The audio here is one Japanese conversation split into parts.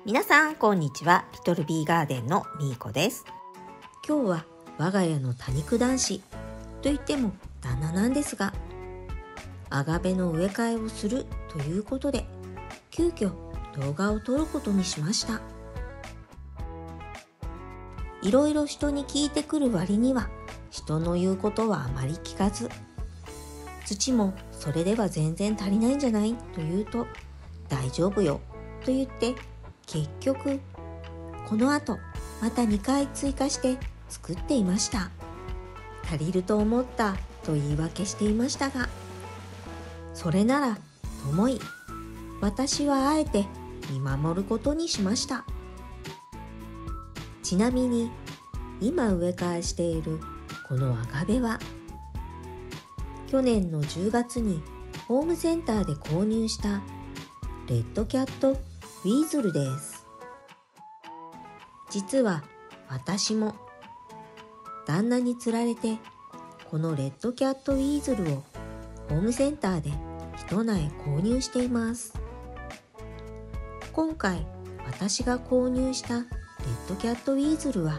皆さんこんにちは。リトルビーガーデンのみーこです。今日は我が家の多肉男子といっても旦那なんですが、アガベの植え替えをするということで急遽動画を撮ることにしました。いろいろ人に聞いてくる割には人の言うことはあまり聞かず、土もそれでは全然足りないんじゃないと言うと大丈夫よと言って結局この後また2回追加して作っていました。足りると思ったと言い訳していましたが、それならと思い私はあえて見守ることにしました。ちなみに今植え替えしているこのアガベは去年の10月にホームセンターで購入したレッドキャットウィーズルです。実は私も旦那につられてこのレッドキャットウィーズルをホームセンターで一苗購入しています。今回私が購入したレッドキャットウィーズルは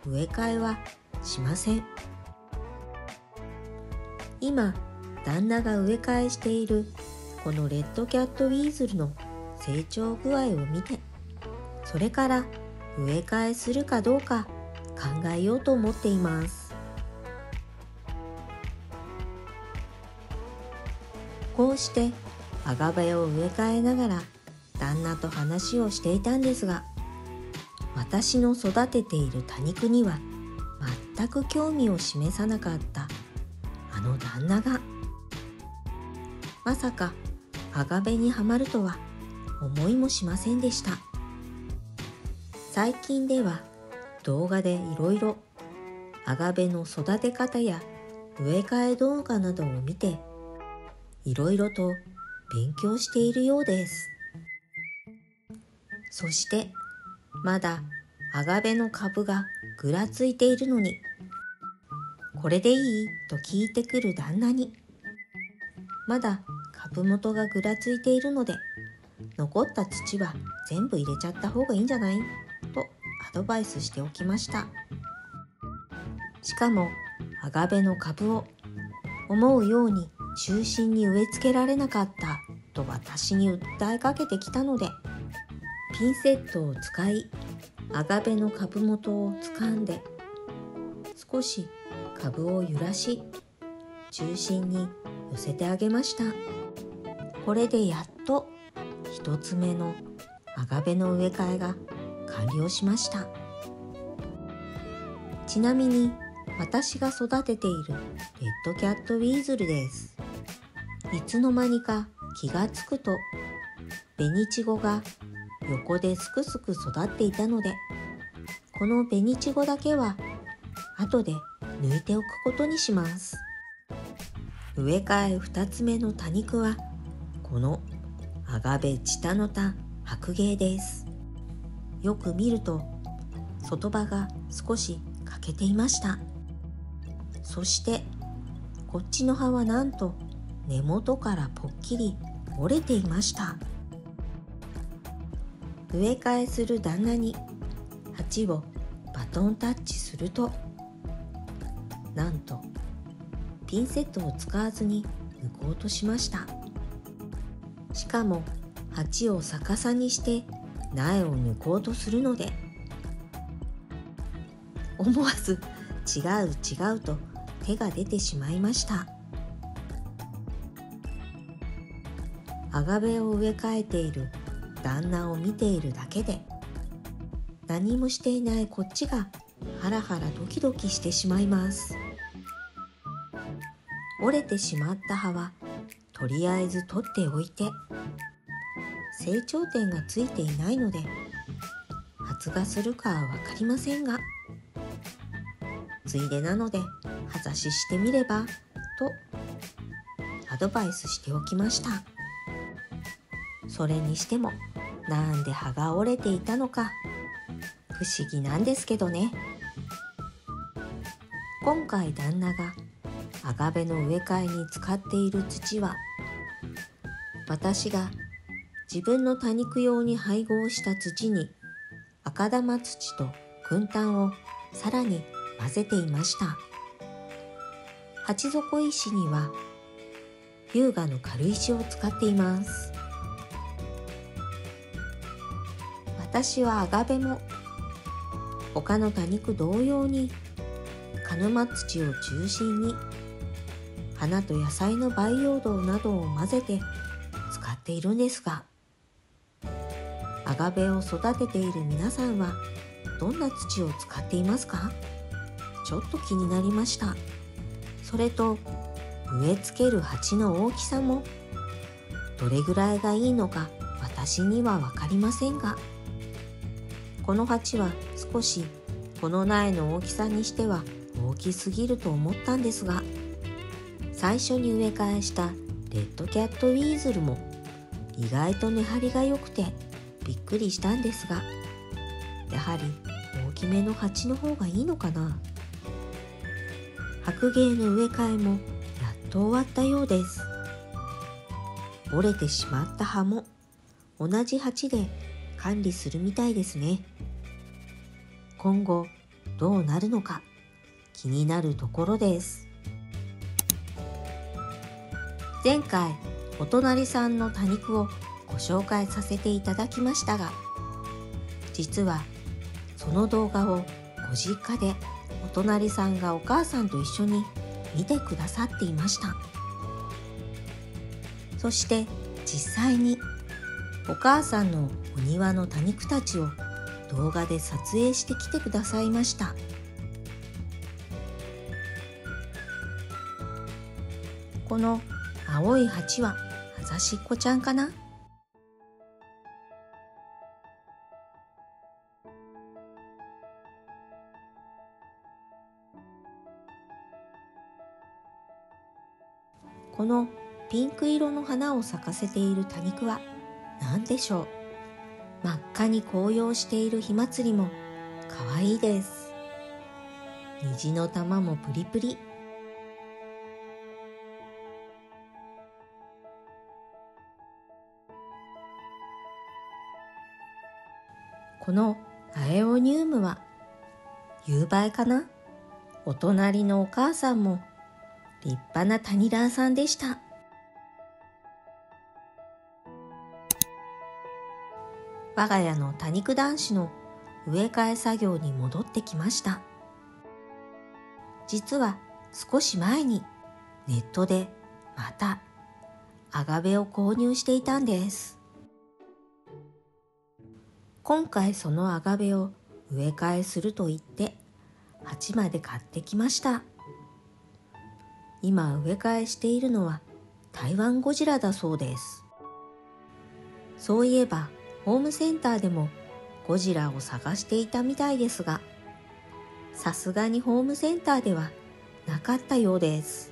植え替えはしません。今旦那が植え替えしているこのレッドキャットウィーズルの成長具合を見て、それから植え替えするかどうか考えようと思っています。こうしてアガベを植え替えながら旦那と話をしていたんですが、私の育てている多肉には全く興味を示さなかったあの旦那がまさかアガベにはまるとは思いもしませんでした。最近では動画でいろいろアガベの育て方や植え替え動画などを見ていろいろと勉強しているようです。そしてまだアガベの株がぐらついているのに、これでいいと聞いてくる旦那に、まだ株元がぐらついているので残った土は全部入れちゃった方がいいんじゃないとアドバイスしておきました。しかもアガベの株を思うように中心に植え付けられなかったと私に訴えかけてきたので、ピンセットを使いアガベの株元を掴んで少し株を揺らし中心に寄せてあげました。これでやっと一つ目のアガベの植え替えが完了しました。ちなみに私が育てているレッドキャットウィーズルです。いつの間にか気がつくと紅ちごが横ですくすく育っていたので、この紅ちごだけは後で抜いておくことにします。植え替え2つ目の多肉はこのアガベチタノタ白芸です。よく見ると外葉が少し欠けていました。そしてこっちの葉はなんと根元からぽっきり折れていました。植え替えする旦那に鉢をバトンタッチすると、なんとピンセットを使わずに抜こうとしました。しかも鉢を逆さにして苗を抜こうとするので、思わず違う違うと手が出てしまいました。アガベを植え替えている旦那を見ているだけで何もしていないこっちがハラハラドキドキしてしまいます。折れてしまった葉はとりあえず取っておいて、成長点がついていないので発芽するかは分かりませんが、ついでなので葉差ししてみればとアドバイスしておきました。それにしてもなんで葉が折れていたのか不思議なんですけどね。今回旦那がアガベの植え替えに使っている土は私が自分の多肉用に配合した土に赤玉土と燻炭をさらに混ぜていました。鉢底石には優雅の軽石を使っています。私はアガベも他の多肉同様に鹿沼土を中心に花と野菜の培養土などを混ぜて使っているんですが、アガベを育てている皆さんはどんな土を使っていますか？ちょっと気になりました。それと植え付ける鉢の大きさもどれぐらいがいいのか私には分かりませんが、この鉢は少しこの苗の大きさにしては大きすぎると思ったんですが、最初に植え替えしたレッドキャットウィーズルも意外と根張りが良くてびっくりしたんですが、やはり大きめの鉢の方がいいのかな。白芸の植え替えもやっと終わったようです。折れてしまった葉も同じ鉢で管理するみたいですね。今後どうなるのか気になるところです。前回お隣さんの多肉をご紹介させていただきましたが、実はその動画をご実家でお隣さんがお母さんと一緒に見てくださっていました。そして実際にお母さんのお庭の多肉たちを動画で撮影してきてくださいました。この青い鉢はあざしっこちゃんかな。このピンク色の花を咲かせている多肉は何でしょう。真っ赤に紅葉している火祭りもかわいいです。虹の玉もプリプリ。このアエオニウムは夕映えかな。お隣のお母さんも立派なタニラーさんでした。我が家の多肉男子の植え替え作業に戻ってきました。実は少し前にネットでまたアガベを購入していたんです。今回そのアガベを植え替えすると言って鉢まで買ってきました。今植え替えしているのは台湾ゴジラだそうです。そういえばホームセンターでもゴジラを探していたみたいですが、さすがにホームセンターではなかったようです。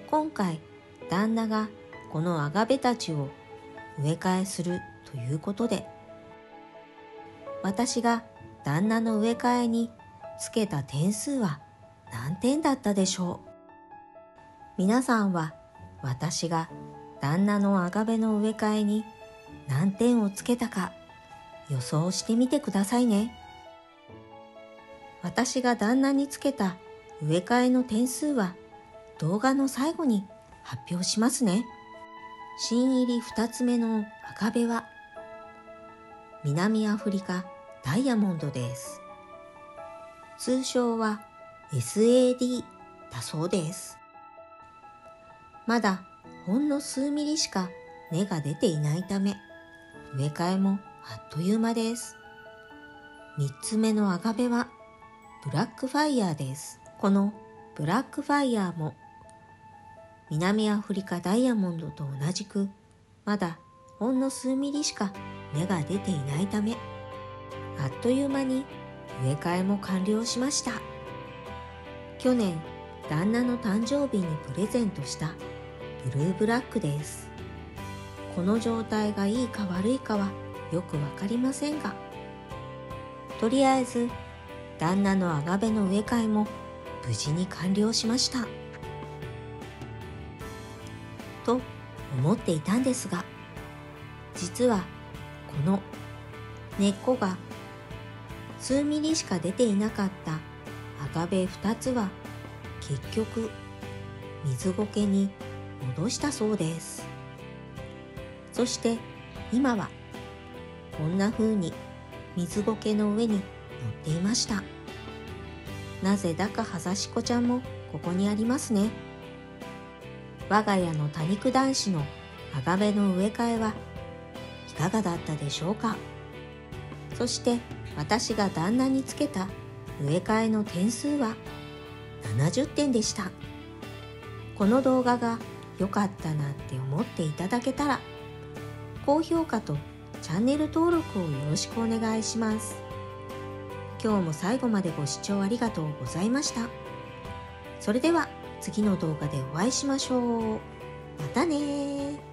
今回旦那がこのアガベたちを植え替えするということで、私が旦那の植え替えにつけた点数は何点だったでしょう。皆さんは私が旦那のアガベの植え替えに何点をつけたか予想してみてくださいね。私が旦那につけた植え替えの点数は動画の最後に発表しますね。新入り2つ目のアガベは南アフリカダイヤモンドです。通称は SAD だそうです。まだほんの数ミリしか根が出ていないため、植え替えもあっという間です。3つ目のアガベはブラックファイヤーです。このブラックファイヤーも南アフリカダイヤモンドと同じくまだほんの数ミリしか根が出ていないため、あっという間に植え替えも完了しました。去年旦那の誕生日にプレゼントしたブルーブラックです。この状態がいいか悪いかはよくわかりませんが、とりあえず旦那のアガベの植え替えも無事に完了しました。と思っていたんですが、実はこの根っこが数ミリしか出ていなかったアガベ2つは結局水苔に戻したそうです。そして今はこんな風に水苔の上に乗っていました。なぜだかはざしこちゃんもここにありますね。我が家の多肉男子のアガベの植え替えはいかがだったでしょうか。そして私が旦那につけた植え替えの点数は70点でした。この動画が良かったなって思っていただけたら、高評価とチャンネル登録をよろしくお願いします。今日も最後までご視聴ありがとうございました。それでは次の動画でお会いしましょう。またね。